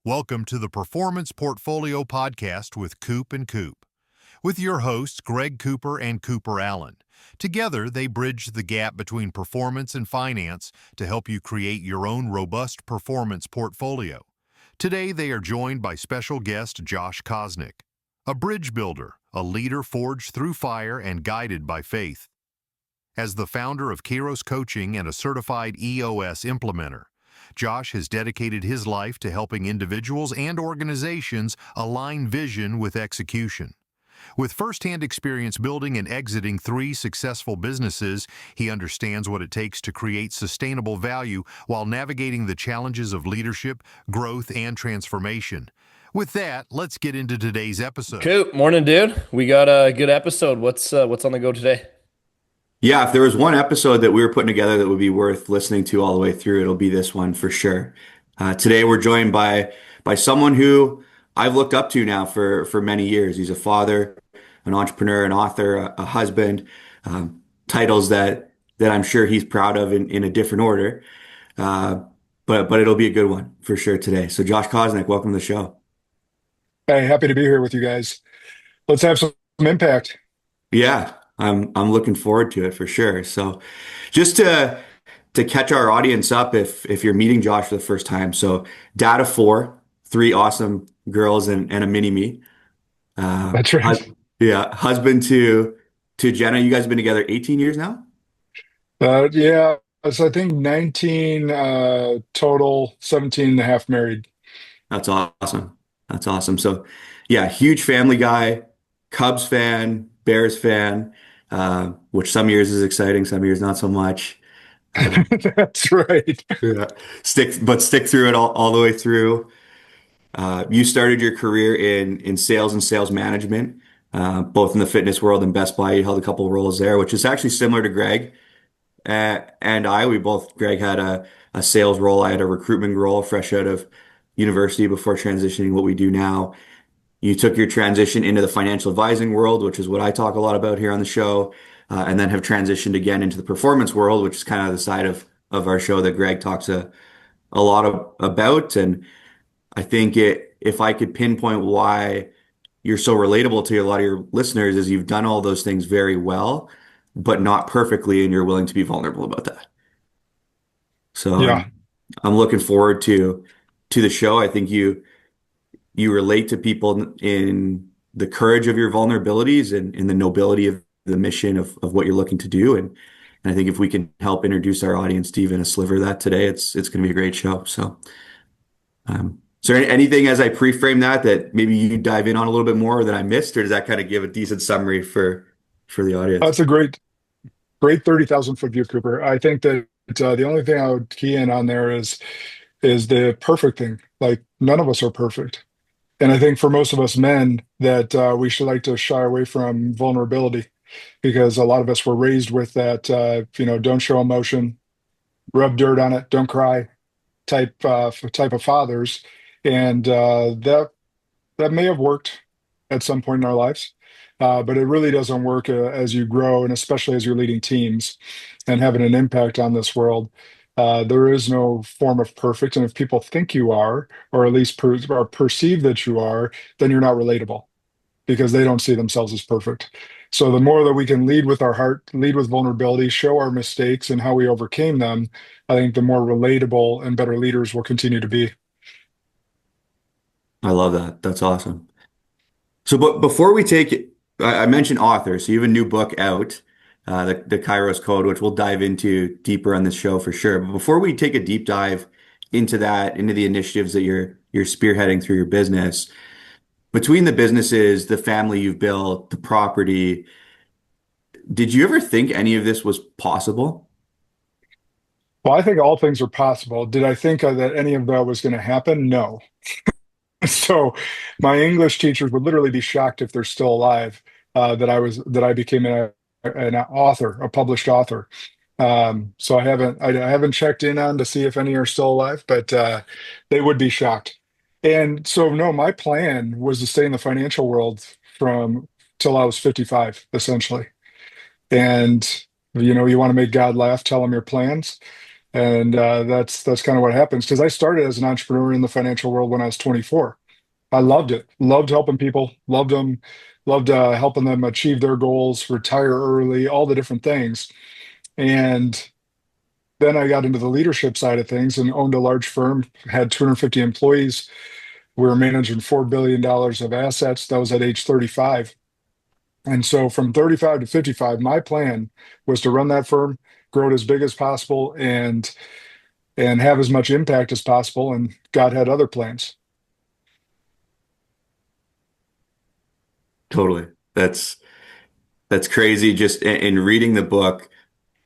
Welcome to the Performance Portfolio Podcast with Coop and Coop. With your hosts, Greg Cooper and Cooper Allen. Together, they bridge the gap between performance and finance to help you create your own robust performance portfolio. Today, they are joined by special guest Josh Kosnick, a bridge builder, a leader forged through fire and guided by faith. As the founder of Kairos Coaching and a certified EOS Implementer, Josh has dedicated his life to helping individuals and organizations align vision with execution. With firsthand experience building and exiting 3 successful businesses, he understands what it takes to create sustainable value while navigating the challenges of leadership, growth, and transformation. With that, let's get into today's episode. Coop, morning, dude. We got a good episode. What's on the go today? Yeah, if there was one episode that we were putting together that would be worth listening to all the way through, it'll be this one for sure. Today we're joined by someone who I've looked up to now for many years. He's a father, an entrepreneur, an author, a husband, titles that I'm sure he's proud of in a different order. But it'll be a good one for sure today. So Josh Kosnick, welcome to the show. Hey, happy to be here with you guys. Let's have some impact. Yeah, I'm looking forward to it for sure. So just to catch our audience up, if you're meeting Josh for the first time. So dad of 4, 3 awesome girls and a mini me. That's right. Husband to Jenna. You guys have been together 18 years now? Yeah, so I think 19 total, 17 and a half married. That's awesome. That's awesome. So yeah, huge family guy, Cubs fan, Bears fan, which some years is exciting, some years not so much. That's right. Yeah. Stick through it all the way through. You started your career in sales and sales management, both in the fitness world and Best Buy. You held a couple of roles there, which is actually similar to Greg. And Greg had a sales role. I had a recruitment role fresh out of university before transitioning what we do now. You took your transition into the financial advising world, which is what I talk a lot about here on the show, and then have transitioned again into the performance world, which is kind of the side of our show that Greg talks a lot about. And I think if I could pinpoint why you're so relatable to a lot of your listeners is you've done all those things very well, but not perfectly, and you're willing to be vulnerable about that. So Yeah. I'm looking forward to the show. I think you relate to people in the courage of your vulnerabilities and in the nobility of the mission of what you're looking to do. And I think if we can help introduce our audience to even a sliver of that today, it's going to be a great show. So, is there anything as I pre-frame that maybe you dive in on a little bit more that I missed, or does that kind of give a decent summary for the audience? That's a great 30,000 foot view, Cooper. I think that the only thing I would key in on there is the perfect thing. Like, none of us are perfect. And I think for most of us men that we should like to shy away from vulnerability, because a lot of us were raised with that, don't show emotion, rub dirt on it, don't cry type of fathers. And that may have worked at some point in our lives, but it really doesn't work as you grow, and especially as you're leading teams and having an impact on this world. There is no form of perfect, and if people think you are, or at least or perceive that you are, then you're not relatable because they don't see themselves as perfect. So the more that we can lead with our heart, lead with vulnerability, show our mistakes and how we overcame them, I think the more relatable and better leaders will continue to be. I love that. That's awesome. So, but before we take it, I mentioned author. So you have a new book out, the Kairos Code, which we'll dive into deeper on this show for sure. But before we take a deep dive into the initiatives that you're spearheading through your business, between the businesses, the family you've built, the property, did you ever think any of this was possible? Well, I think all things are possible. Did I think that any of that was going to happen? No. So my English teachers would literally be shocked if they're still alive, that I became an author, a published author. So I haven't checked in on to see if any are still alive, but they would be shocked. And so no, my plan was to stay in the financial world from till I was 55, essentially. And you want to make God laugh, tell him your plans. And that's kind of what happens, because I started as an entrepreneur in the financial world when I was 24. I loved it. Loved helping people. Loved them. Loved helping them achieve their goals, retire early, all the different things. And then I got into the leadership side of things and owned a large firm, had 250 employees. We were managing $4 billion of assets. That was at age 35. And so from 35 to 55, my plan was to run that firm, grow it as big as possible, and have as much impact as possible. And God had other plans. Totally. That's crazy. Just in reading the book,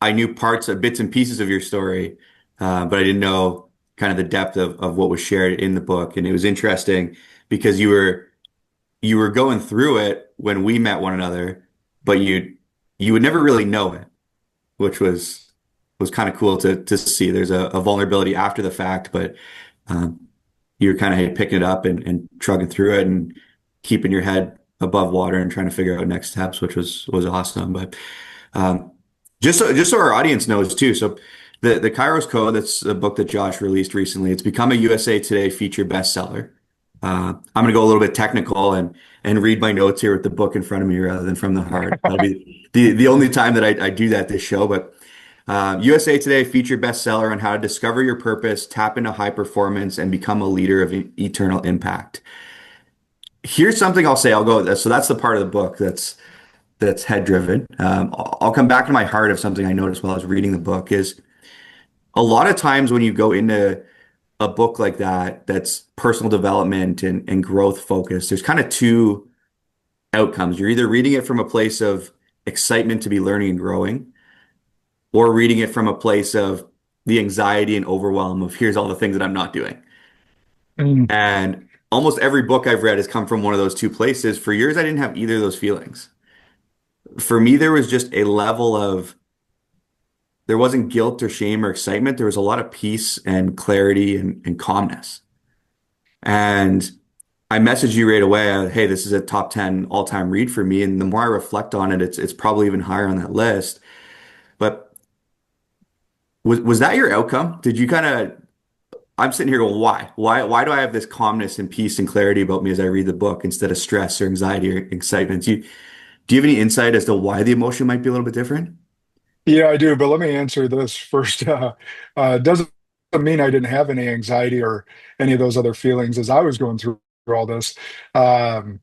I knew parts of bits and pieces of your story, but I didn't know kind of the depth of what was shared in the book. And it was interesting because you were going through it when we met one another, but you would never really know it, which was kind of cool to see. There's a vulnerability after the fact, but you're kind of picking it up and trucking through it and keeping your head above water and trying to figure out next steps, which was awesome. But um, just so our audience knows too. So the Kairos Code, that's a book that Josh released recently. It's become a USA Today feature bestseller. I'm going to go a little bit technical and read my notes here with the book in front of me rather than from the heart. That'll be the only time that I do that this show. But USA Today featured bestseller on how to discover your purpose, tap into high performance, and become a leader of eternal impact. Here's something I'll say. I'll go. So that's the part of the book that's head driven. I'll come back to my heart of something I noticed while I was reading the book is a lot of times when you go into a book like that, that's personal development and growth focused, there's kind of two outcomes. You're either reading it from a place of excitement to be learning and growing, or reading it from a place of the anxiety and overwhelm of here's all the things that I'm not doing. Mm. And almost every book I've read has come from one of those two places. For years, I didn't have either of those feelings. For me, there was just a level of, there wasn't guilt or shame or excitement. There was a lot of peace and clarity and calmness. And I messaged you right away, hey, this is a top 10 all-time read for me. And the more I reflect on it, it's probably even higher on that list. But was that your outcome? Did you kind of, I'm sitting here going, why? Why do I have this calmness and peace and clarity about me as I read the book instead of stress or anxiety or excitement? Do you have any insight as to why the emotion might be a little bit different? Yeah, I do. But let me answer this first. Doesn't mean I didn't have any anxiety or any of those other feelings as I was going through all this. Um,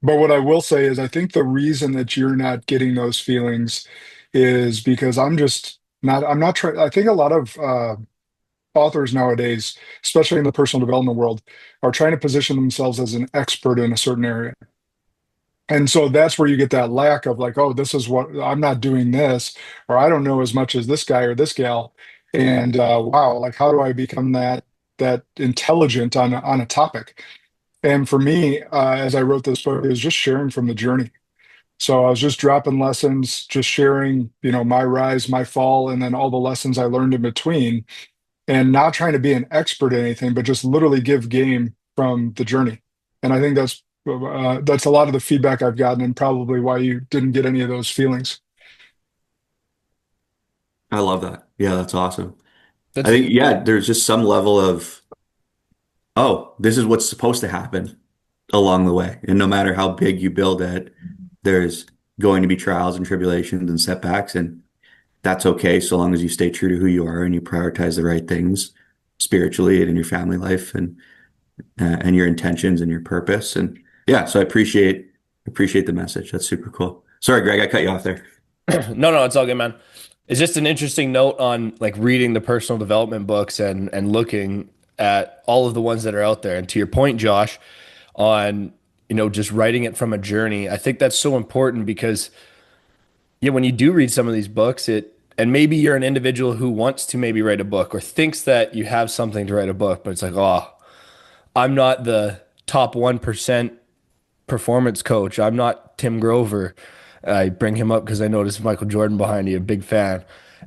but what I will say is, I think the reason that you're not getting those feelings is because I'm not trying. I think a lot of authors nowadays, especially in the personal development world, are trying to position themselves as an expert in a certain area. And so that's where you get that lack of like, oh, this is what I'm not doing this, or I don't know as much as this guy or this gal. And wow, like how do I become that intelligent on a topic? And for me, as I wrote this book, it was just sharing from the journey. So I was just dropping lessons, just sharing, my rise, my fall, and then all the lessons I learned in between, and not trying to be an expert in anything, but just literally give game from the journey. And I think that's a lot of the feedback I've gotten, and probably why you didn't get any of those feelings. I love that. Yeah, that's awesome. I That's think, yeah, there's just some level of, oh, this is what's supposed to happen along the way. And no matter how big you build it, there's going to be trials and tribulations and setbacks. And that's okay so long as you stay true to who you are and you prioritize the right things spiritually and in your family life and your intentions and your purpose. And yeah, so I appreciate the message. That's super cool. Sorry, Greg, I cut you off there. no, it's all good, man. It's just an interesting note on like reading the personal development books and looking at all of the ones that are out there. And to your point, Josh, on just writing it from a journey, I think that's so important because yeah, when you do read some of these books, and maybe you're an individual who wants to maybe write a book or thinks that you have something to write a book, but it's like, oh, I'm not the top 1% performance coach. I'm not Tim Grover. I bring him up because I noticed Michael Jordan behind you, a big fan.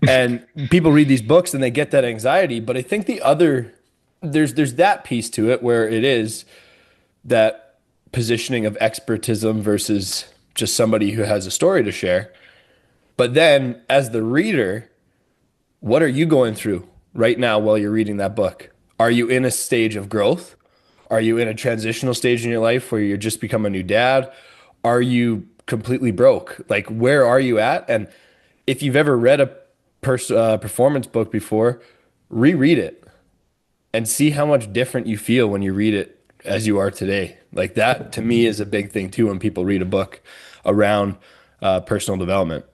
And people read these books and they get that anxiety. But I think there's that piece to it where it is that positioning of expertism versus just somebody who has a story to share. But then as the reader, what are you going through? right now while you're reading that book? Are you in a stage of growth? Are you in a transitional stage in your life where you're just become a new dad? Are you completely broke? Like, where are you at? And if you've ever read a performance book before, reread it and see how much different you feel when you read it as you are today. Like that to me is a big thing too when people read a book around personal development.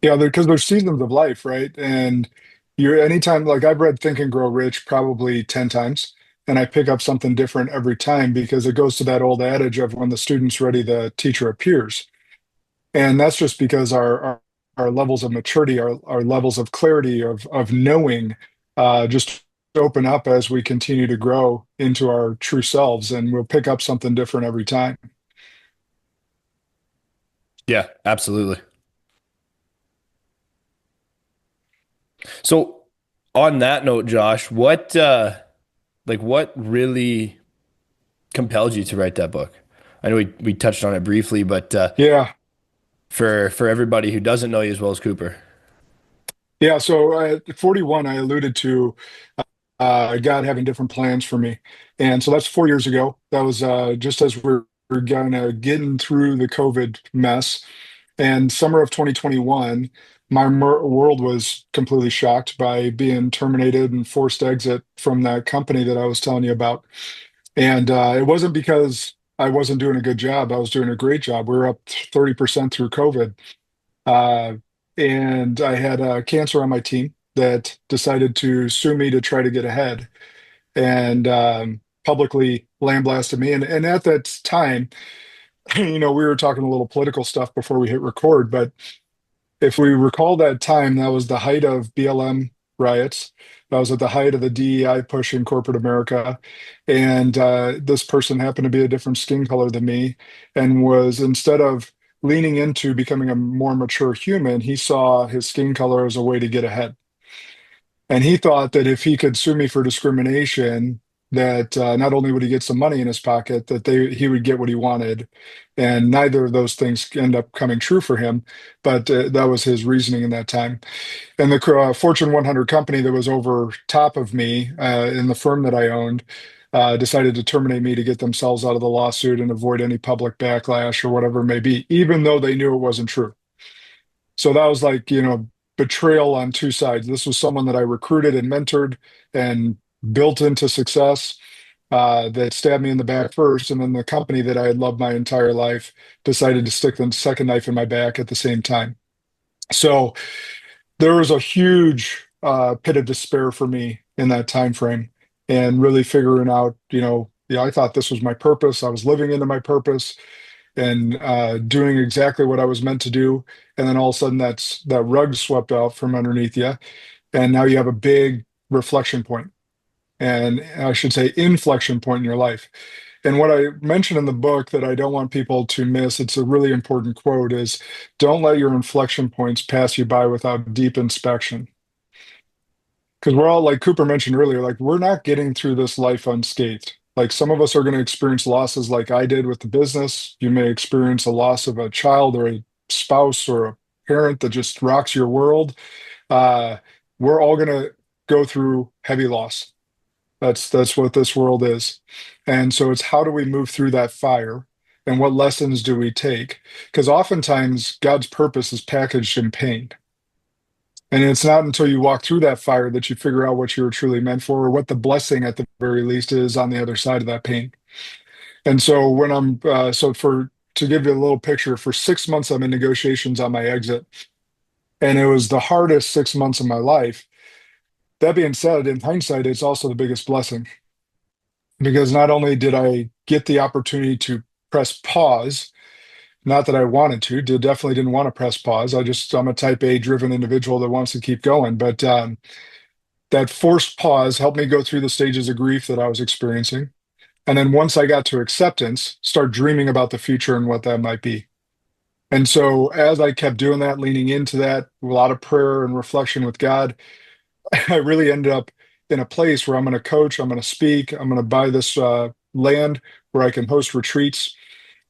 Yeah, because there's seasons of life, right? And you're anytime, like I've read Think and Grow Rich probably 10 times, and I pick up something different every time because it goes to that old adage of when the student's ready, the teacher appears. And that's just because our levels of maturity, our levels of clarity, of knowing, just open up as we continue to grow into our true selves, and we'll pick up something different every time. Yeah, absolutely. So on that note, Josh, what really compelled you to write that book? I know we touched on it briefly, but Yeah. for everybody who doesn't know you as well as Cooper. Yeah. So at 41, I alluded to God having different plans for me. And so that's 4 years ago. That was just as we're kind of getting through the COVID mess. And summer of 2021, my world was completely shocked by being terminated and forced exit from that company that I was telling you about. And it wasn't because I wasn't doing a good job. I was doing a great job. We were up 30% through COVID. Uh, and I had cancer on my team that decided to sue me to try to get ahead and publicly lambasted me. And at that time, we were talking a little political stuff before we hit record, but if we recall that time, that was the height of BLM riots. That was at the height of the DEI push in corporate America. And this person happened to be a different skin color than me and was, instead of leaning into becoming a more mature human, he saw his skin color as a way to get ahead. And he thought that if he could sue me for discrimination, that not only would he get some money in his pocket, that he would get what he wanted. And neither of those things end up coming true for him. But that was his reasoning in that time. And the Fortune 100 company that was over top of me in the firm that I owned decided to terminate me to get themselves out of the lawsuit and avoid any public backlash or whatever it may be, even though they knew it wasn't true. So that was like, betrayal on two sides. This was someone that I recruited and mentored and built into success that stabbed me in the back first. And then the company that I had loved my entire life decided to stick the second knife in my back at the same time. So there was a huge pit of despair for me in that time frame and really figuring out, I thought this was my purpose. I was living into my purpose and doing exactly what I was meant to do. And then all of a sudden that rug swept out from underneath you. And now you have a big reflection point, and I should say inflection point in your life. And what I mentioned in the book that I don't want people to miss, it's a really important quote, is don't let your inflection points pass you by without deep inspection. Because we're all, like Cooper mentioned earlier, like we're not getting through this life unscathed. Like some of us are going to experience losses like I did with the business. You may experience a loss of a child or a spouse or a parent that just rocks your world. Uh, we're all going to go through heavy loss. That's what this world is. And so it's how do we move through that fire and what lessons do we take? Because oftentimes God's purpose is packaged in pain. And it's not until you walk through that fire that you figure out what you were truly meant for or what the blessing at the very least is on the other side of that pain. And so when to give you a little picture, for 6 months, I'm in negotiations on my exit. And it was the hardest 6 months of my life. That being said, in hindsight, it's also the biggest blessing because not only did I get the opportunity to press pause, not that I wanted to, definitely didn't want to press pause. I'm a type A driven individual that wants to keep going. But that forced pause helped me go through the stages of grief that I was experiencing. And then once I got to acceptance, start dreaming about the future and what that might be. And so as I kept doing that, leaning into that, a lot of prayer and reflection with God, I really ended up in a place where I'm going to coach, I'm going to speak, I'm going to buy this land where I can host retreats.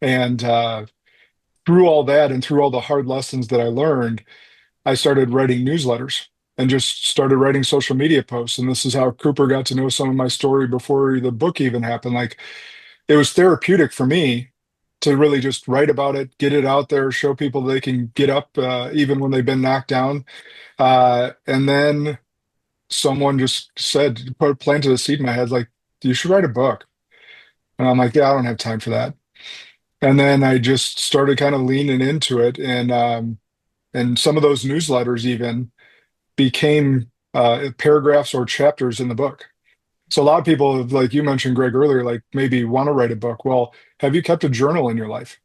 And through all that and through all the hard lessons that I learned, I started writing newsletters. and just started writing social media posts. And this is how Cooper got to know some of my story before the book even happened. Like, it was therapeutic for me to really just write about it, get it out there, show people they can get up even when they've been knocked down. And then someone just planted a seed in my head, like, you should write a book. And I'm like, yeah, I don't have time for that. And then I just started kind of leaning into it, and some of those newsletters even became paragraphs or chapters in the book. So a lot of people, like you mentioned, Greg, earlier, like maybe want to write a book. Well, have you kept a journal in your life?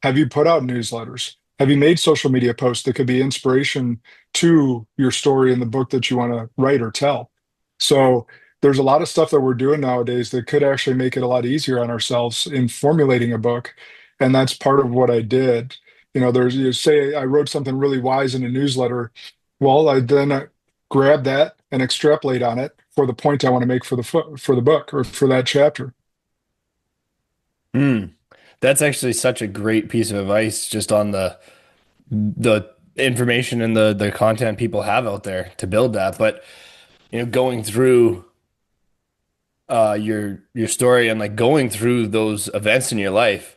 Have you put out newsletters? Have you made social media posts that could be inspiration to your story in the book that you want to write or tell? So there's a lot of stuff that we're doing nowadays that could actually make it a lot easier on ourselves in formulating a book. And that's part of what I did. You say I wrote something really wise in a newsletter. Well, I then grab that and extrapolate on it for the point I want to make for the book or for that chapter. Mm. That's actually such a great piece of advice just on the information and the content people have out there to build that. But going through your story and like going through those events in your life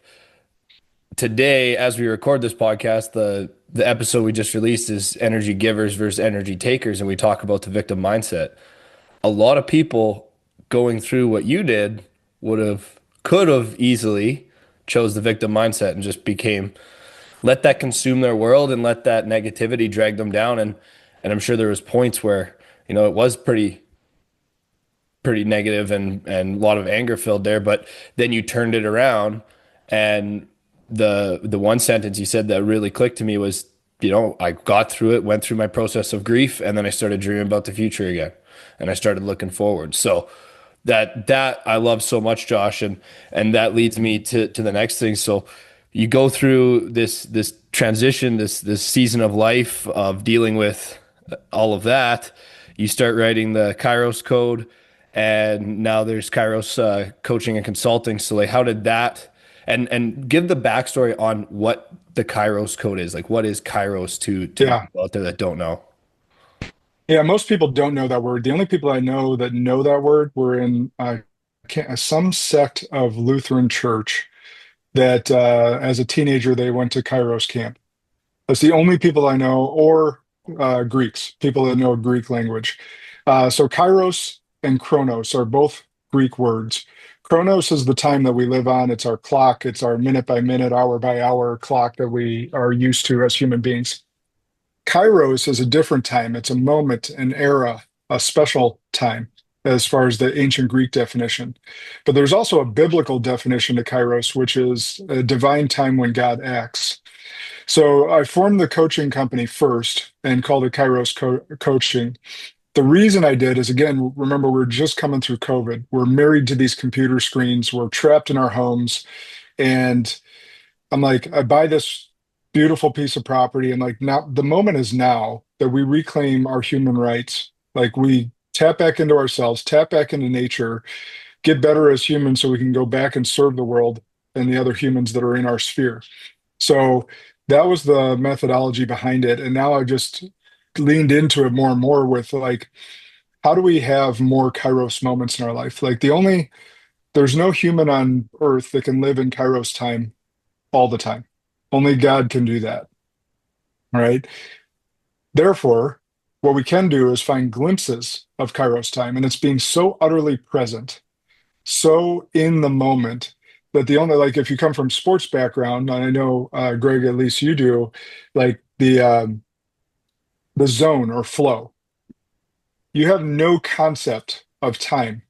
today, as we record this podcast, the episode we just released is energy givers versus energy takers, and we talk about the victim mindset. A lot of people going through what you did could have easily chose the victim mindset and just let that consume their world and let that negativity drag them down. And I'm sure there was points where, it was pretty negative and a lot of anger filled there, but then you turned it around. And the one sentence you said that really clicked to me was, I got through it, went through my process of grief, and then I started dreaming about the future again. And I started looking forward. So that I love so much, Josh. And that leads me to the next thing. So you go through this transition, this season of life of dealing with all of that. You start writing the Kairos code, and now there's Kairos coaching and consulting. So like, how did that, and give the backstory on what the Kairos code is. Like, what is Kairos to Yeah. people out there that don't know? Yeah, most people don't know that word. The only people I know that know that word were in some sect of Lutheran church that as a teenager they went to Kairos camp. That's the only people I know, or Greeks, people that know Greek language. So Kairos and Chronos are both Greek words. Chronos is the time that we live on. It's our clock. It's our minute by minute, hour by hour clock that we are used to as human beings. Kairos is a different time. It's a moment, an era, a special time as far as the ancient Greek definition. But there's also a biblical definition to Kairos, which is a divine time when God acts. So I formed the coaching company first and called it Kairos Coaching. The reason I did is, again, remember, we're just coming through COVID. We're married to these computer screens. We're trapped in our homes. And I'm like, I buy this beautiful piece of property. And like, now the moment is now that we reclaim our human rights. Like, we tap back into ourselves, tap back into nature, get better as humans so we can go back and serve the world and the other humans that are in our sphere. So that was the methodology behind it. And now I just leaned into it more and more with like, how do we have more Kairos moments in our life? Like, there's no human on earth that can live in Kairos time all the time. Only God can do that. Right. Therefore, what we can do is find glimpses of Kairos time, and it's being so utterly present, so in the moment, that the only, like, if you come from sports background, and I know Greg, at least you do, like the zone or flow, you have no concept of time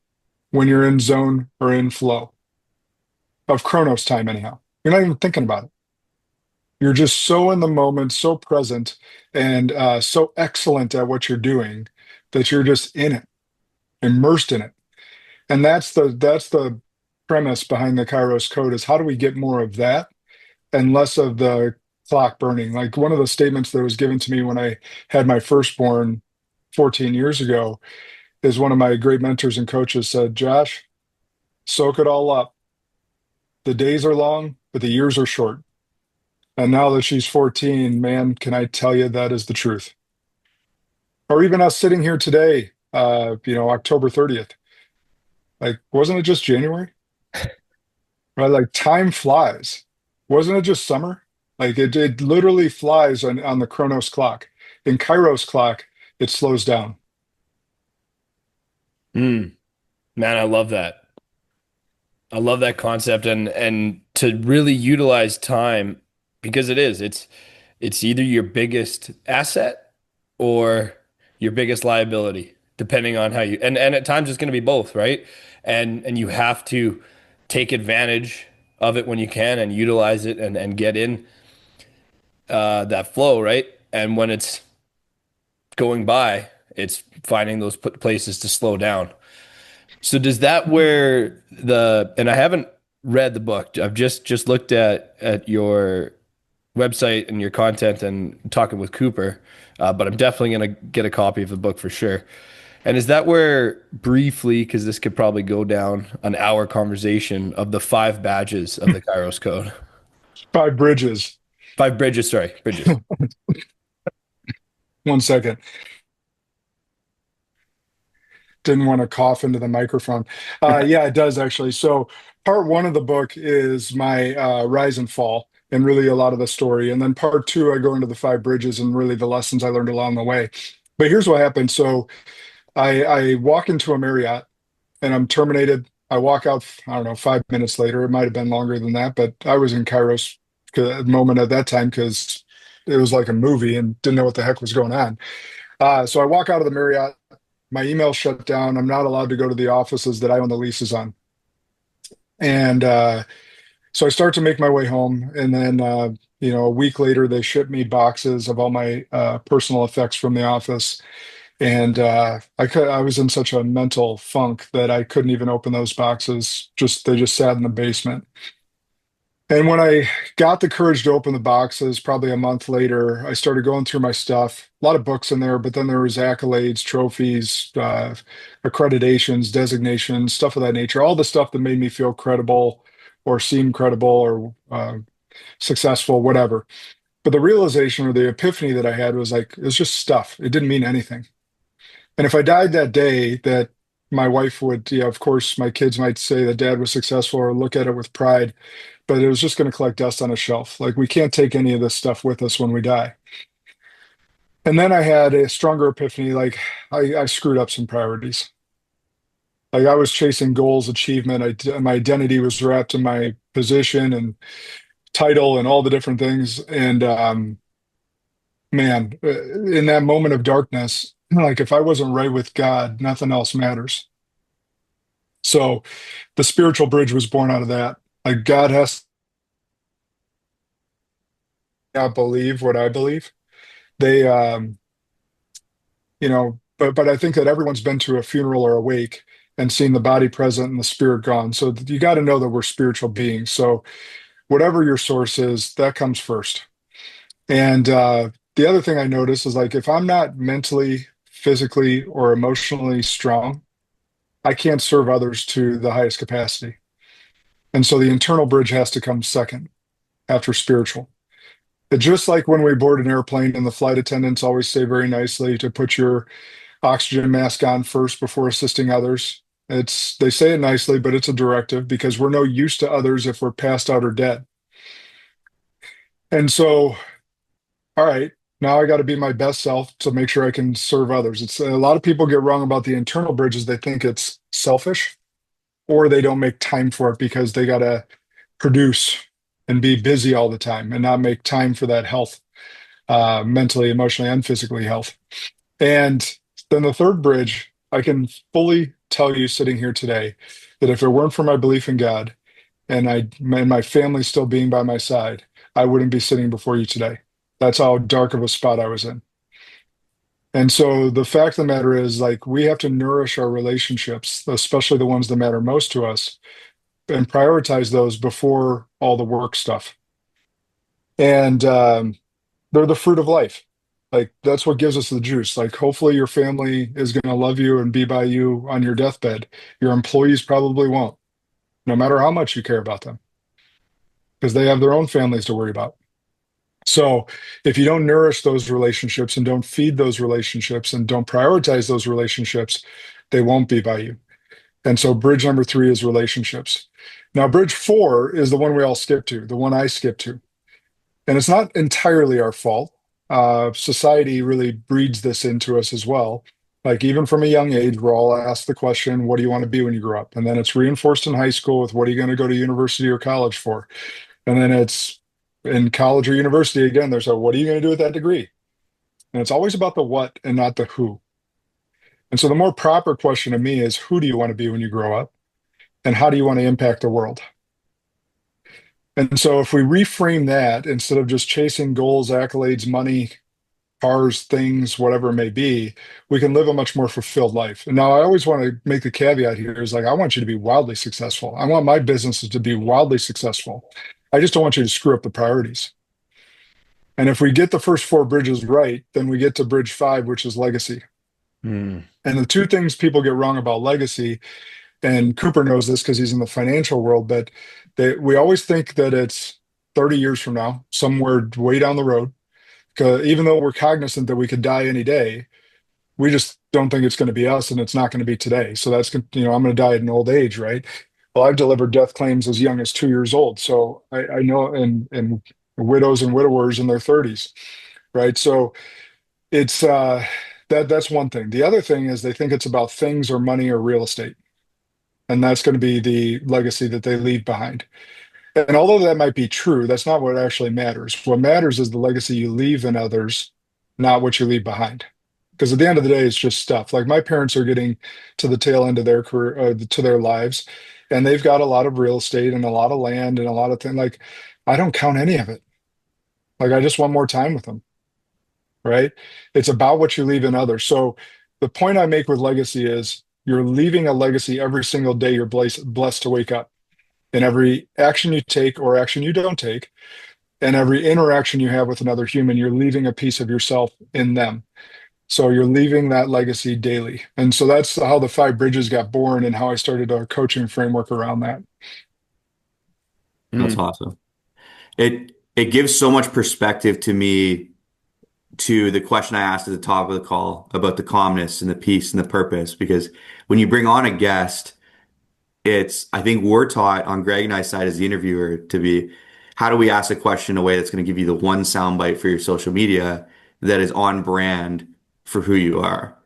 when you're in zone or in flow, of Chronos time anyhow. You're not even thinking about it. You're just so in the moment, so present, and so excellent at what you're doing that you're just in it, immersed in it. And that's the premise behind the Kairos code, is how do we get more of that and less of the clock burning? Like, one of the statements that was given to me when I had my firstborn 14 years ago is, one of my great mentors and coaches said, Josh, soak it all up. The days are long, but the years are short. And now that she's 14, man, can I tell you that is the truth. Or even us sitting here today, October 30th. Like, wasn't it just January? Right? Like time flies. Wasn't it just summer? Like it literally flies on the Chronos clock. In Kairos clock, it slows down. Mm, man, I love that. I love that concept and to really utilize time because it's either your biggest asset or your biggest liability, depending on how you and at times it's going to be both, right? And you have to take advantage of it when you can and utilize it and get in that flow, right? And when it's going by, it's finding those places to slow down. So does that where the and I haven't read the book. I've just looked at your website and your content and talking with Cooper, but I'm definitely gonna get a copy of the book for sure. And is that where briefly, because this could probably go down an hour conversation of the five badges of the Kairos Code, Five bridges. five bridges, sorry, bridges. 1 second. Didn't want to cough into the microphone. Yeah, it does actually. So part one of the book is my rise and fall and really a lot of the story. And then part two, I go into the five bridges and really the lessons I learned along the way. But here's what happened. So I walk into a Marriott and I'm terminated. I walk out, I don't know, 5 minutes later. It might have been longer than that, but I was in Kairos moment at that time because it was like a movie and didn't know what the heck was going on. So I walk out of the Marriott. My email shut down. I'm not allowed to go to the offices that I own the leases on. And so I start to make my way home. And then, a week later, they ship me boxes of all my personal effects from the office. And I was in such a mental funk that I couldn't even open those boxes. They just sat in the basement. And when I got the courage to open the boxes, probably a month later, I started going through my stuff. A lot of books in there, but then there was accolades, trophies, accreditations, designations, stuff of that nature. All the stuff that made me feel credible or seem credible or successful, whatever. But the realization or the epiphany that I had was like, it was just stuff. It didn't mean anything. And if I died that day, that my wife would, of course, my kids might say that dad was successful or look at it with pride, but it was just going to collect dust on a shelf. Like we can't take any of this stuff with us when we die. And then I had a stronger epiphany, like I screwed up some priorities. Like I was chasing goals, achievement. My identity was wrapped in my position and title and all the different things. And man, in that moment of darkness, like if I wasn't right with God, nothing else matters. So the spiritual bridge was born out of that. Like God has to not believe what I believe. They, but I think that everyone's been to a funeral or a wake and seen the body present and the spirit gone. So you got to know that we're spiritual beings. So whatever your source is, that comes first. And the other thing I notice is like if I'm not mentally, physically, or emotionally strong, I can't serve others to the highest capacity. And so the internal bridge has to come second after spiritual. But just like when we board an airplane and the flight attendants always say very nicely to put your oxygen mask on first before assisting others. They say it nicely, but it's a directive because we're no use to others if we're passed out or dead. And so, all right, now I got to be my best self to make sure I can serve others. It's a lot of people get wrong about the internal bridges. They think it's selfish or they don't make time for it because they got to produce and be busy all the time and not make time for that health, mentally, emotionally, and physically health. And then the third bridge, I can fully tell you sitting here today that if it weren't for my belief in God and my family still being by my side, I wouldn't be sitting before you today. That's how dark of a spot I was in. And so the fact of the matter is, like, we have to nourish our relationships, especially the ones that matter most to us, and prioritize those before all the work stuff. And they're the fruit of life. Like, that's what gives us the juice. Like, hopefully your family is going to love you and be by you on your deathbed. Your employees probably won't, no matter how much you care about them, because they have their own families to worry about. So if you don't nourish those relationships and don't feed those relationships and don't prioritize those relationships, they won't be by you. And so bridge number 3 is relationships. Now, bridge 4 is the one we all skip to, the one I skip to. And it's not entirely our fault. Society really breeds this into us as well. Like even from a young age, we're all asked the question, what do you want to be when you grow up? And then it's reinforced in high school with what are you going to go to university or college for? And then it's in college or university again, there's a what are you going to do with that degree? And it's always about the what and not the who. And so the more proper question to me is who do you want to be when you grow up? And how do you want to impact the world? And so if we reframe that instead of just chasing goals, accolades, money, cars, things, whatever it may be, we can live a much more fulfilled life. And now I always want to make the caveat here is like, I want you to be wildly successful. I want my businesses to be wildly successful. I just don't want you to screw up the priorities. And if we get the first 4 bridges right, then we get to bridge 5, which is legacy. And the 2 things people get wrong about legacy, and Cooper knows this because he's in the financial world, but we always think that it's 30 years from now, somewhere way down the road. Even though we're cognizant that we could die any day, we just don't think it's going to be us, and it's not going to be today. So that's, I'm going to die at an old age, right? Well, I've delivered death claims as young as 2 years old. So I know, and widows and widowers in their 30s, right? So it's that's one thing. The other thing is they think it's about things or money or real estate. And that's going to be the legacy that they leave behind. And although that might be true, that's not what actually matters. What matters is the legacy you leave in others, not what you leave behind. Because at the end of the day, it's just stuff. Like my parents are getting to the tail end of their career, to their lives, and they've got a lot of real estate and a lot of land and a lot of things. Like I don't count any of it. Like I just want more time with them, right? It's about what you leave in others. So the point I make with legacy is you're leaving a legacy every single day you're blessed to wake up. In every action you take or action you don't take, and every interaction you have with another human, you're leaving a piece of yourself in them. So you're leaving that legacy daily. And so that's how the 5 bridges got born and how I started a coaching framework around that. That's awesome. It gives so much perspective to me to the question I asked at the top of the call about the calmness and the peace and the purpose. Because when you bring on a guest, I think we're taught on Greg and I's side as the interviewer to be, how do we ask a question in a way that's going to give you the one soundbite for your social media that is on brand for who you are?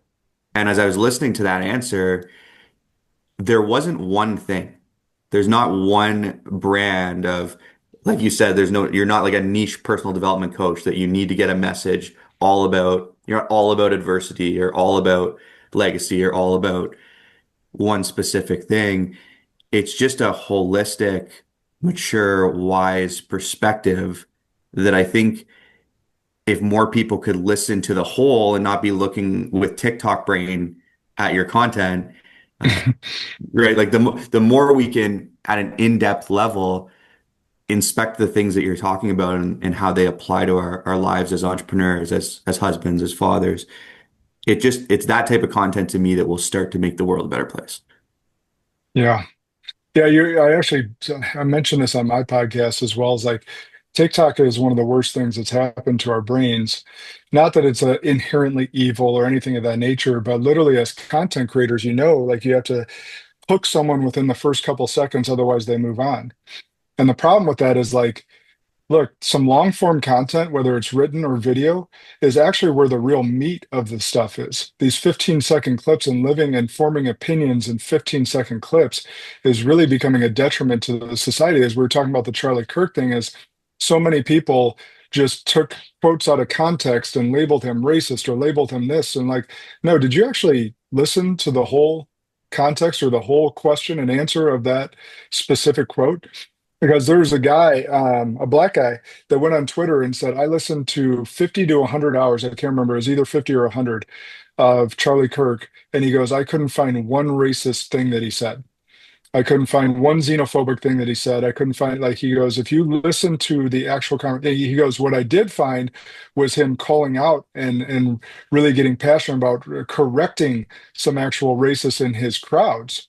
And as I was listening to that answer, there wasn't one thing. There's not one brand of, like you said, you're not like a niche personal development coach that you need to get a message you're all about adversity or all about legacy or all about one specific thing. It's just a holistic, mature, wise perspective that I think if more people could listen to the whole and not be looking with TikTok brain at your content, right? Like the more we can, at an in-depth level, inspect the things that you're talking about and how they apply to our lives as entrepreneurs, as husbands, as fathers. It's that type of content to me that will start to make the world a better place. Yeah. Yeah, I mentioned this on my podcast as well as like TikTok is one of the worst things that's happened to our brains. Not that it's inherently evil or anything of that nature, but literally as content creators, like you have to hook someone within the first couple seconds, otherwise they move on. And the problem with that is like, look, some long form content, whether it's written or video, is actually where the real meat of the stuff is. These 15-second clips and living and forming opinions in 15-second clips is really becoming a detriment to the society. As we were talking about the Charlie Kirk thing, is so many people just took quotes out of context and labeled him racist or labeled him this. And like, no, did you actually listen to the whole context or the whole question and answer of that specific quote? Because there's a guy, a black guy, that went on Twitter and said, I listened to 50 to 100 hours, I can't remember, it was either 50 or 100 of Charlie Kirk. And he goes, I couldn't find one racist thing that he said. I couldn't find one xenophobic thing that he said. I couldn't find, like, he goes, if you listen to the actual conversation, he goes, what I did find was him calling out and really getting passionate about correcting some actual racists in his crowds.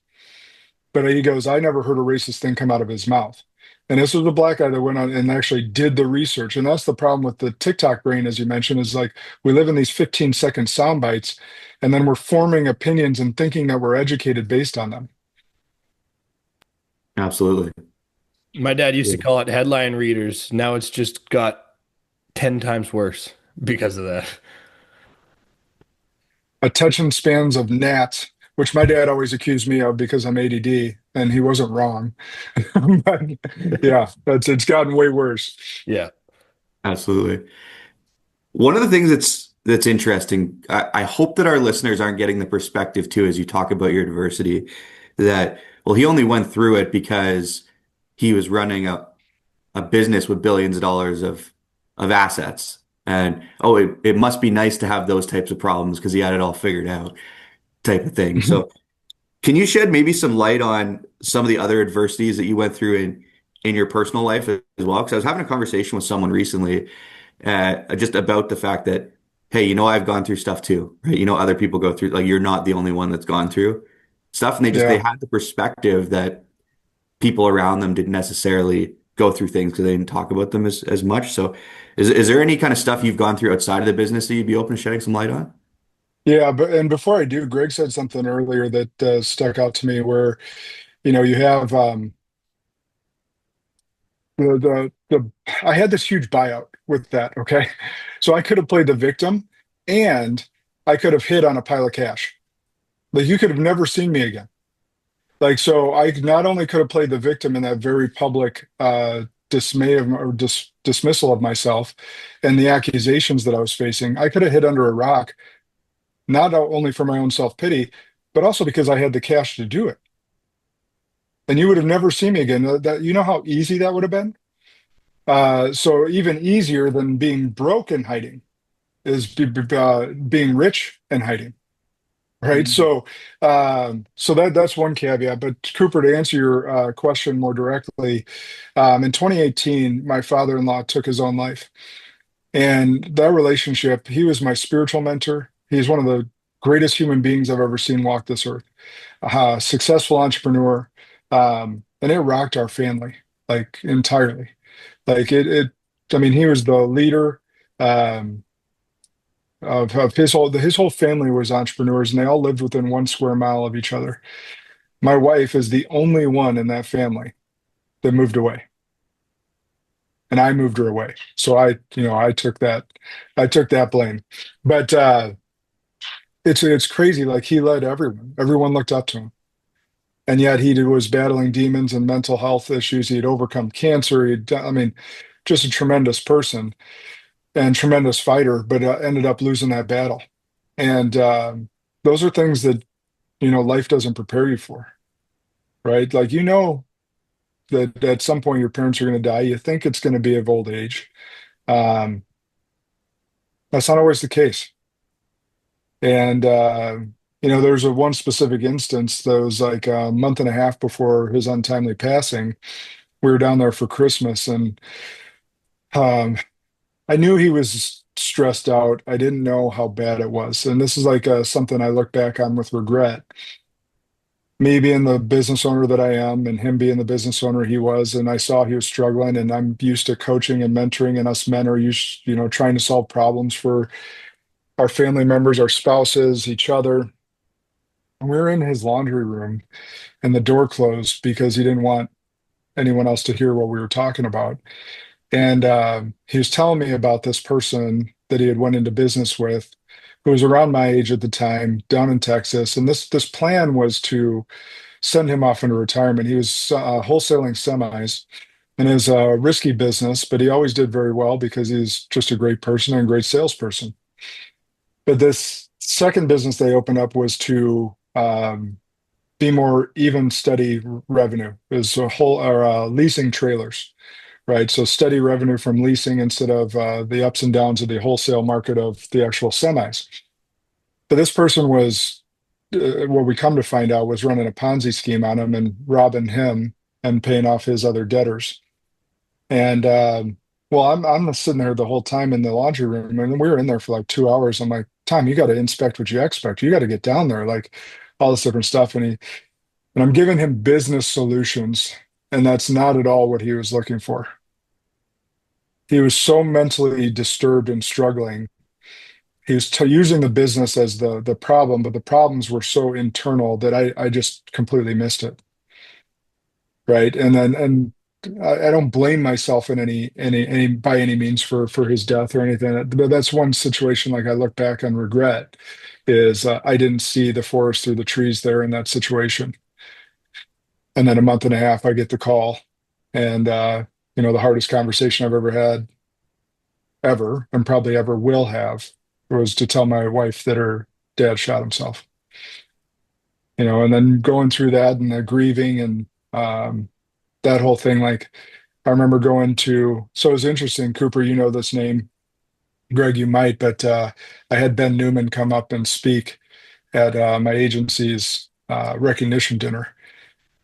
But he goes, I never heard a racist thing come out of his mouth. And this was a black guy that went on and actually did the research. And that's the problem with the TikTok brain, as you mentioned, is like we live in these 15-second sound bites, and then we're forming opinions and thinking that we're educated based on them. Absolutely. My dad used Yeah. to call it headline readers. Now it's just got 10 times worse because of that. Attention spans of gnats, which my dad always accused me of because I'm ADD, and he wasn't wrong. But yeah, it's gotten way worse. Yeah. Absolutely. One of the things that's interesting, I hope that our listeners aren't getting the perspective too, as you talk about your adversity, that, well, he only went through it because he was running a business with billions of dollars of assets. And oh, it must be nice to have those types of problems because he had it all figured out, type of thing. So can you shed maybe some light on some of the other adversities that you went through in your personal life as well? Because I was having a conversation with someone recently just about the fact that, hey, I've gone through stuff too, right? Other people go through, like, you're not the only one that's gone through stuff. And they Yeah. had the perspective that people around them didn't necessarily go through things because they didn't talk about them as much. So is there any kind of stuff you've gone through outside of the business that you'd be open to shedding some light on? Yeah, and before I do, Greg said something earlier that stuck out to me where, you have the I had this huge buyout with that, okay? So I could have played the victim and I could have hid on a pile of cash. Like you could have never seen me again. Like, so I not only could have played the victim in that very public dismay or dismissal of myself and the accusations that I was facing, I could have hid under a rock, not only for my own self-pity, but also because I had the cash to do it. And you would have never seen me again. That, you know how easy that would have been? So even easier than being broke and hiding is being rich and hiding. Right. Mhm. So that's one caveat. But Cooper, to answer your question more directly, in 2018, my father-in-law took his own life. And that relationship, he was my spiritual mentor. He's one of the greatest human beings I've ever seen walk this earth. Successful entrepreneur. And it rocked our family like entirely. Like I mean, he was the leader. Um, of his whole family was entrepreneurs, and they all lived within 1 square mile of each other. My wife is the only one in that family that moved away, and I moved her away. So I took that blame. But it's crazy. Like he led everyone. Everyone looked up to him, and yet he was battling demons and mental health issues. He had overcome cancer. I mean, just a tremendous person and tremendous fighter, but ended up losing that battle. And those are things that life doesn't prepare you for, right? Like that at some point your parents are going to die. You think it's going to be of old age. Um, that's not always the case. And there's one specific instance that was like a month and a half before his untimely passing. We were down there for Christmas, and um, I knew he was stressed out. I didn't know how bad it was, and this is like something I look back on with regret. Me being the business owner that I am and him being the business owner he was, and I saw he was struggling, and I'm used to coaching and mentoring, and us men are used, trying to solve problems for our family members, our spouses, each other. And we were in his laundry room and the door closed because he didn't want anyone else to hear what we were talking about. And he was telling me about this person that he had went into business with, who was around my age at the time, down in Texas. And this plan was to send him off into retirement. He was wholesaling semis, and it was a risky business, but he always did very well because he's just a great person and a great salesperson. But this second business they opened up was to be more even, steady revenue. It was a whole or leasing trailers, right? So steady revenue from leasing instead of the ups and downs of the wholesale market of the actual semis. But this person was, what we come to find out, was running a Ponzi scheme on him and robbing him and paying off his other debtors. And well, I'm sitting there the whole time in the laundry room, and we were in there for like 2 hours. I'm like, Tom, you got to inspect what you expect. You got to get down there, like all this different stuff. And I'm giving him business solutions And that's not at all what he was looking for. He was so mentally disturbed and struggling. He was using the business as the problem, but the problems were so internal that I just completely missed it. Right. And I don't blame myself in any by any means for his death or anything. But that's one situation like I look back on regret is I didn't see the forest through the trees there in that situation. And then a month and a half, I get the call, and the hardest conversation I've ever had, ever, and probably ever will have, was to tell my wife that her dad shot himself. And then going through that and the grieving and that whole thing, like I remember so it was interesting, Cooper, you know this name, Greg, you might, but I had Ben Newman come up and speak at my agency's recognition dinner.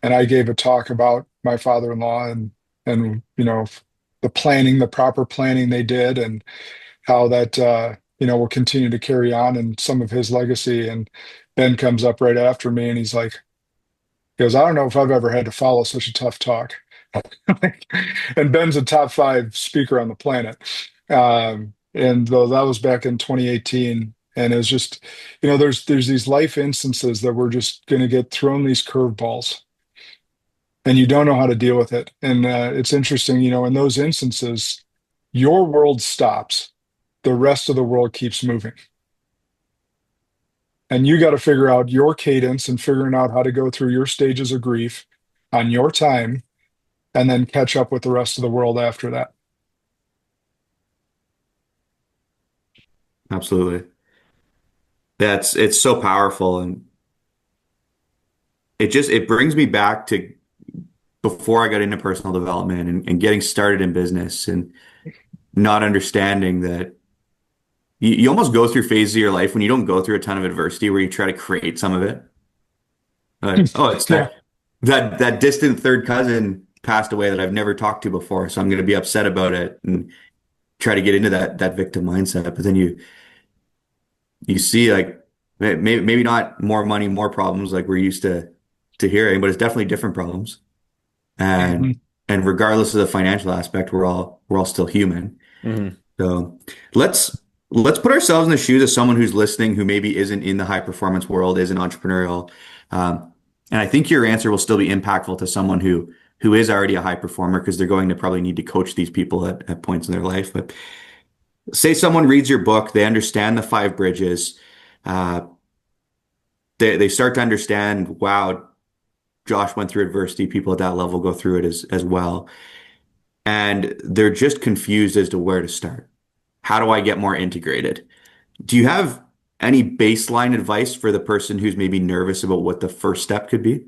And I gave a talk about my father-in-law and the proper planning they did, and how that will continue to carry on and some of his legacy. And Ben comes up right after me, and he goes, I don't know if I've ever had to follow such a tough talk. And Ben's a top 5 speaker on the planet. And though that was back in 2018, and it was just, there's these life instances that we're just going to get thrown these curveballs, and you don't know how to deal with it. And it's interesting, in those instances, your world stops, the rest of the world keeps moving. And you got to figure out your cadence and figuring out how to go through your stages of grief on your time, and then catch up with the rest of the world after that. Absolutely. It's so powerful, and it brings me back to before I got into personal development and getting started in business, and not understanding that you almost go through phases of your life when you don't go through a ton of adversity where you try to create some of it. Like, oh, it's Yeah. that distant third cousin passed away that I've never talked to before, so I'm going to be upset about it and try to get into that victim mindset. But then you see, like, maybe not more money, more problems like we're used to hearing, but it's definitely different problems. And Mhm. and regardless of the financial aspect, we're all still human. Mm-hmm. So let's put ourselves in the shoes of someone who's listening who maybe isn't in the high performance world, isn't entrepreneurial. And I think your answer will still be impactful to someone who is already a high performer, because they're going to probably need to coach these people at points in their life. But say someone reads your book, they understand the 5 bridges. Uh, they start to understand, wow, Josh went through adversity. People at that level go through it as well. And they're just confused as to where to start. How do I get more integrated? Do you have any baseline advice for the person who's maybe nervous about what the first step could be?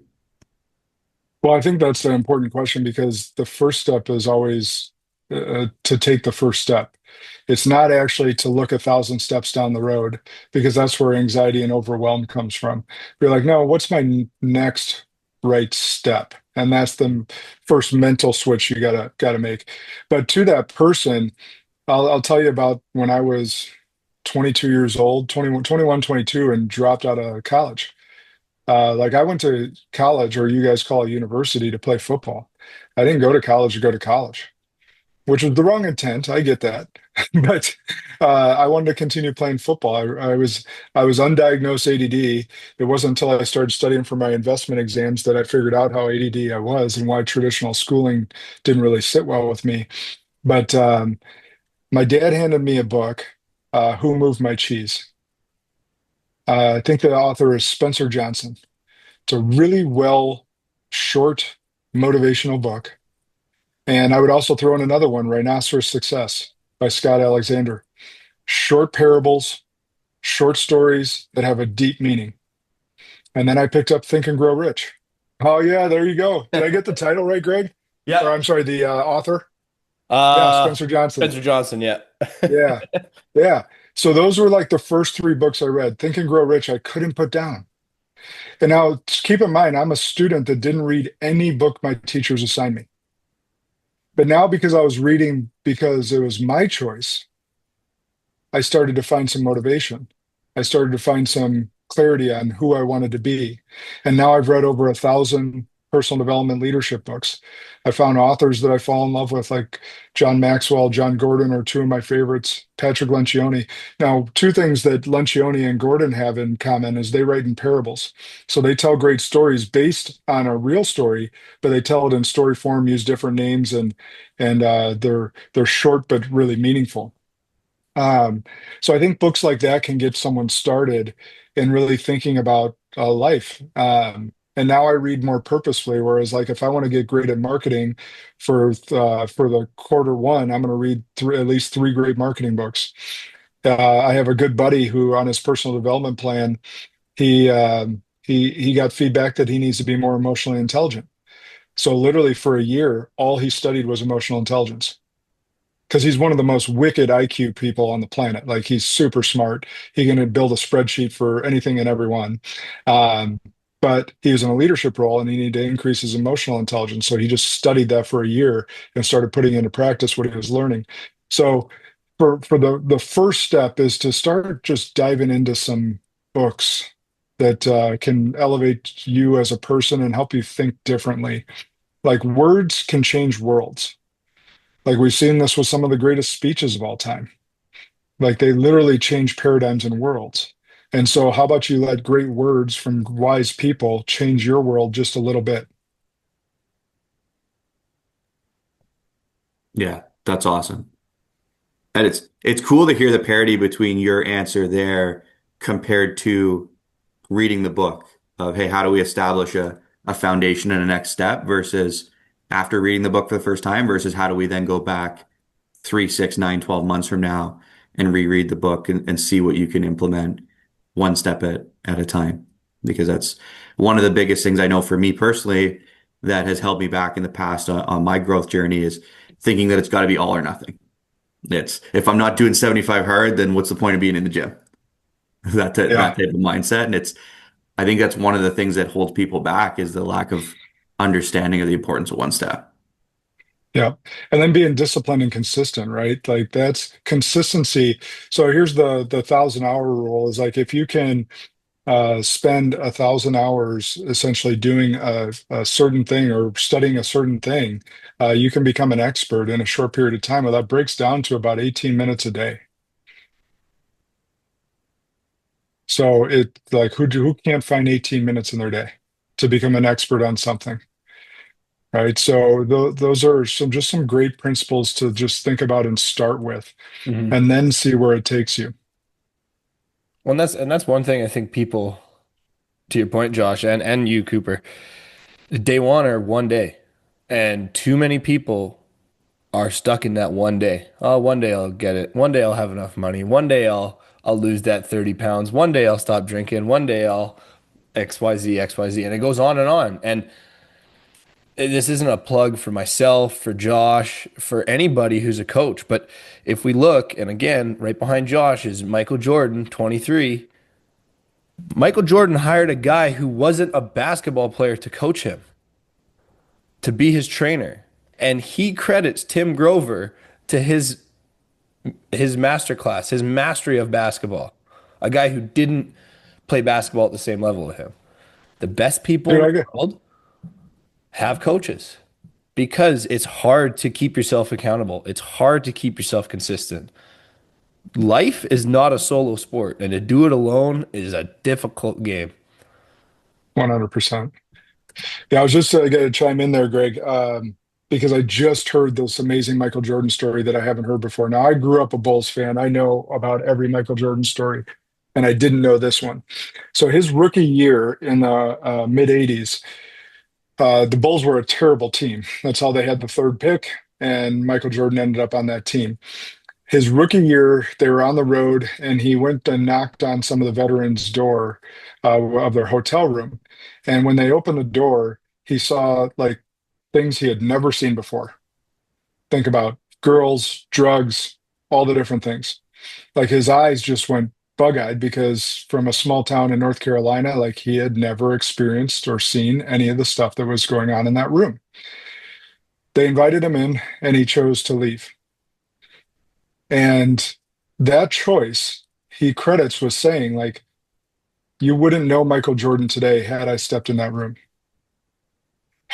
Well, I think that's an important question, because the first step is always to take the first step. It's not actually to look 1,000 steps down the road, because that's where anxiety and overwhelm comes from. You're like, no, what's my next right step? And that's the first mental switch you gotta make. But to that person, I'll tell you about when I was 22 years old, 21, 22, and dropped out of college. Like I went to college, or you guys call it university, to play football. I didn't go to college to go to college, which was the wrong intent. I get that, but I wanted to continue playing football. I was undiagnosed ADD. It wasn't until I started studying for my investment exams that I figured out how ADD I was and why traditional schooling didn't really sit well with me. But my dad handed me a book, Who Moved My Cheese? I think the author is Spencer Johnson. It's a really short, motivational book. And I would also throw in another one, Rhinoceros Success by Scott Alexander. Short parables, short stories that have a deep meaning. And then I picked up Think and Grow Rich. Oh, yeah, there you go. Did I get the title right, Greg? Or Yeah. I'm sorry, the author? Yeah, Spencer Johnson. Spencer Johnson. Yeah. Yeah. Yeah. So those were like the first 3 books I read. Think and Grow Rich, I couldn't put down. And now keep in mind, I'm a student that didn't read any book my teachers assigned me. But now, because I was reading because it was my choice, I started to find some motivation. I started to find some clarity on who I wanted to be. And now I've read over 1,000 personal development leadership books. I found authors that I fall in love with, like John Maxwell, John Gordon are two of my favorites, Patrick Lencioni. Now, two things that Lencioni and Gordon have in common is they write in parables. So they tell great stories based on a real story, but they tell it in story form, use different names, and they're short but really meaningful. So I think books like that can get someone started in really thinking about life. And now I read more purposefully. Whereas, like, if I want to get great at marketing for the quarter one, I'm going to read at least three great marketing books. I have a good buddy who, on his personal development plan, he got feedback that he needs to be more emotionally intelligent. So literally for a year, all he studied was emotional intelligence because he's one of the most wicked IQ people on the planet. Like, he's super smart. He can build a spreadsheet for anything and everyone. Um, but he was in a leadership role and he needed to increase his emotional intelligence. So he just studied that for a year and started putting into practice what he was learning. So for the first step is to start just diving into some books that can elevate you as a person and help you think differently. Like, words can change worlds. Like, we've seen this with some of the greatest speeches of all time. Like, they literally change paradigms and worlds. And so how about you let great words from wise people change your world just a little bit? Yeah, that's awesome. And it's cool to hear the parity between your answer there compared to reading the book of, hey, how do we establish a foundation and a next step versus after reading the book for the first time versus how do we then go back 3, 6, 9, 12 months from now and reread the book and see what you can implement one step at a time. Because that's one of the biggest things I know for me personally that has held me back in the past on my growth journey is thinking that it's got to be all or nothing. It's if I'm not doing 75 hard, then what's the point of being in the gym? That Yeah. type of mindset. And I think that's one of the things that holds people back is the lack of understanding of the importance of one step. Yeah. And then being disciplined and consistent, right? Like, that's consistency. So here's the 1,000 hour rule is like, if you can spend 1,000 hours essentially doing a certain thing or studying a certain thing, you can become an expert in a short period of time. Well, that breaks down to about 18 minutes a day. So it like who can't find 18 minutes in their day to become an expert on something, right? So those are some great principles to just think about and start with, Mhm. and then see where it takes you. Well, and that's one thing I think people, to your point, Josh, and you, Cooper, day one or one day, and too many people are stuck in that one day. Oh, one day I'll get it. One day I'll have enough money. One day I'll lose that 30 pounds. One day I'll stop drinking. One day I'll XYZ, XYZ. And it goes on and on. And this isn't a plug for myself, for Josh, for anybody who's a coach. But if we look, and again, right behind Josh is Michael Jordan, 23. Michael Jordan hired a guy who wasn't a basketball player to coach him, to be his trainer. And he credits Tim Grover to his masterclass, his mastery of basketball. A guy who didn't play basketball at the same level as him. The best people in Dude, the I get world have coaches because it's hard to keep yourself accountable. It's hard to keep yourself consistent. Life is not a solo sport, and to do it alone is a difficult game. 100%. Yeah, I was just going to chime in there, Greg, because I just heard this amazing Michael Jordan story that I haven't heard before. Now, I grew up a Bulls fan. I know about every Michael Jordan story, and I didn't know this one. So his rookie year in the mid 80s, the Bulls were a terrible team. That's how they had the third pick, and Michael Jordan ended up on that team. His rookie year, they were on the road, and he went and knocked on some of the veterans' door of their hotel room. And when they opened the door, he saw like things he had never seen before. Think about girls, drugs, all the different things. Like, his eyes just went bug-eyed because from a small town in North Carolina, like, he had never experienced or seen any of the stuff that was going on in that room. They invited him in, and he chose to leave. And that choice, he credits with saying, like, you wouldn't know Michael Jordan today had I stepped in that room.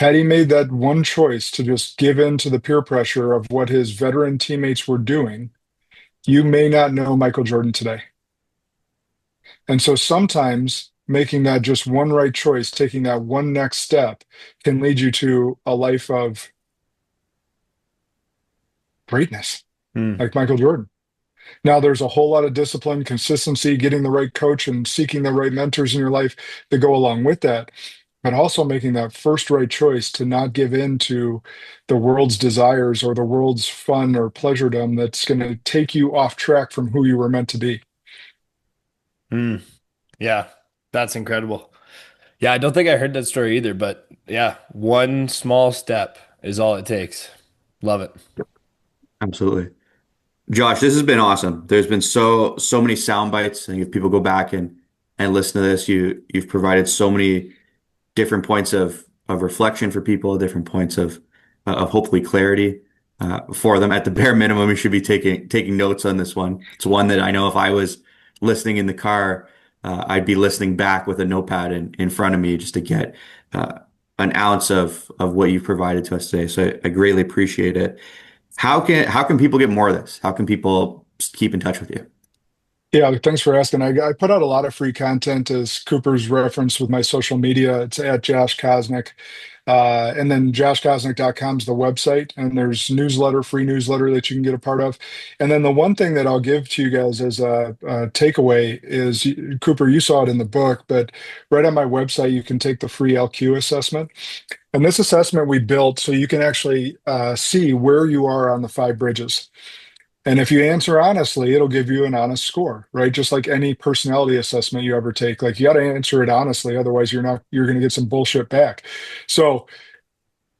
Had he made that one choice to just give in to the peer pressure of what his veteran teammates were doing, you may not know Michael Jordan today. And so sometimes making that just one right choice, taking that one next step, can lead you to a life of greatness, Mm. like Michael Jordan. Now, there's a whole lot of discipline, consistency, getting the right coach and seeking the right mentors in your life that go along with that. But also making that first right choice to not give in to the world's desires or the world's fun or pleasuredom that's going to take you off track from who you were meant to be. Mm. Yeah, that's incredible. Yeah, I don't think I heard that story either, but yeah, one small step is all it takes. Love it. Absolutely. Josh, this has been awesome. There's been so many sound bites. I think if people go back and listen to this, you've provided so many different points of reflection for people, different points of hopefully clarity for them. At the bare minimum, you should be taking notes on this one. It's one that I know if I was listening in the car, I'd be listening back with a notepad in front of me just to get an ounce of what you've provided to us today. So I greatly appreciate it. How can people get more of this? How can people keep in touch with you? Yeah, thanks for asking. I put out a lot of free content, as Cooper's referenced with my social media. It's at Josh Kosnick. And then joshkosnick.com is the website, and there's free newsletter that you can get a part of. And then the one thing that I'll give to you guys as a takeaway is, Cooper, you saw it in the book, but right on my website, you can take the free LQ assessment. And this assessment we built so you can actually see where you are on the 5 bridges. And if you answer honestly, it'll give you an honest score, right? Just like any personality assessment you ever take. Like, you got to answer it honestly, otherwise you're going to get some bullshit back. So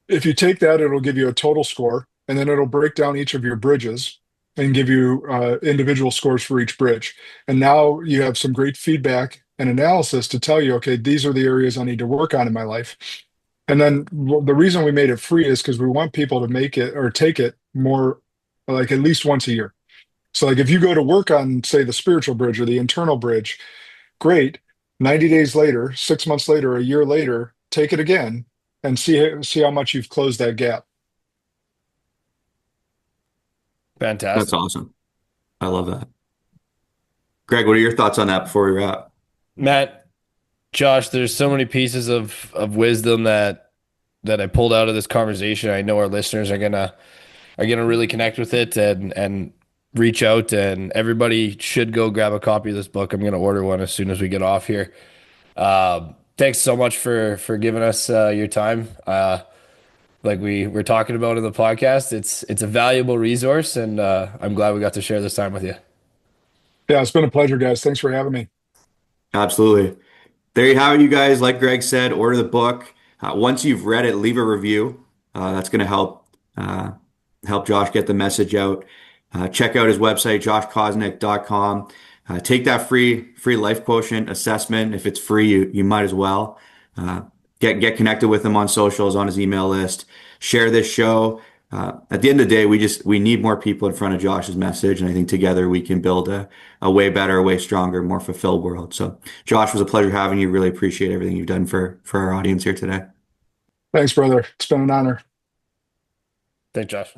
if you take that, it'll give you a total score, and then it'll break down each of your bridges and give you individual scores for each bridge. And now you have some great feedback and analysis to tell you, okay, these are the areas I need to work on in my life. And then the reason we made it free is because we want people to make it or take it more, like, at least once a year. So, like, if you go to work on, say, the spiritual bridge or the internal bridge, great. 90 days later, 6 months later, a year later, take it again and see how much you've closed that gap. That's Fantastic. awesome. I love that. Greg, what are your thoughts on that before we wrap? Matt, Josh, there's so many pieces of wisdom that I pulled out of this conversation. I know our listeners are gonna really connect with it and reach out, and everybody should go grab a copy of this book. I'm gonna order one as soon as we get off here. Thanks so much for giving us your time. Like we were talking about in the podcast, it's a valuable resource, and I'm glad we got to share this time with you. Yeah, it's been a pleasure, guys. Thanks for having me. Absolutely. There you have it, you guys. Like Greg said, order the book. Once you've read it, leave a review. That's going to help Josh get the message out. Check out his website, joshkosnick.com. Take that free life quotient assessment. If it's free, you might as well. Get connected with him on socials, on his email list. Share this show. At the end of the day, we need more people in front of Josh's message, and I think together we can build a way better, way stronger, more fulfilled world. So, Josh, it was a pleasure having you. Really appreciate everything you've done for our audience here today. Thanks, brother. It's been an honor. Thanks, Josh.